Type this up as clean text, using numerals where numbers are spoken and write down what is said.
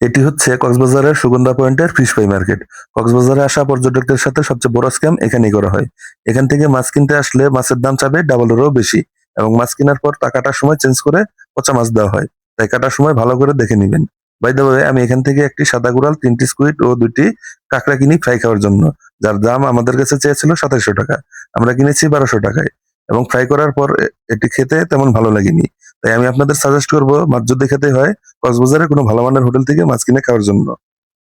এটি হচ্ছে কক্সবাজারের সুগন্ধা পয়েন্টের ফিশ ফ্রাই মার্কেট। কক্সবাজারে আসা পর্যটকদের সাথে সবচেয়ে বড় স্ক্যাম এখানেই করা হয়। এখান থেকে মাছ কিনতে আসলে মাছের দাম চাবে ডাবলেরও বেশি, এবং মাছ কেনার পর তা কাটার সময় চেঞ্জ করে পচা মাছ দেওয়া হয়। তাই কাটার সময় ভালো করে দেখে নিবেন। বাই দ্য ওয়ে, আমি এখান থেকে একটি সাদা গুড়াল, ৩টি স্কুইড ও ২টি কাঁকড়া কিনি ফ্রাই খাওয়ার জন্য, যার দাম আমাদের কাছে চেয়েছিল ২৭০০ টাকা। আমরা কিনেছি ১২০০ টাকায়, এবং ফ্রাই করার পর এটি খেতে তেমন ভালো লাগেনি। তাই আমি আপনাদের সাজেস্ট করব, মাছ যদি খেতে হয় কক্সবাজারে কোনো ভালো মানের হোটেল থেকে মাছ কিনে খাওয়ার জন্য।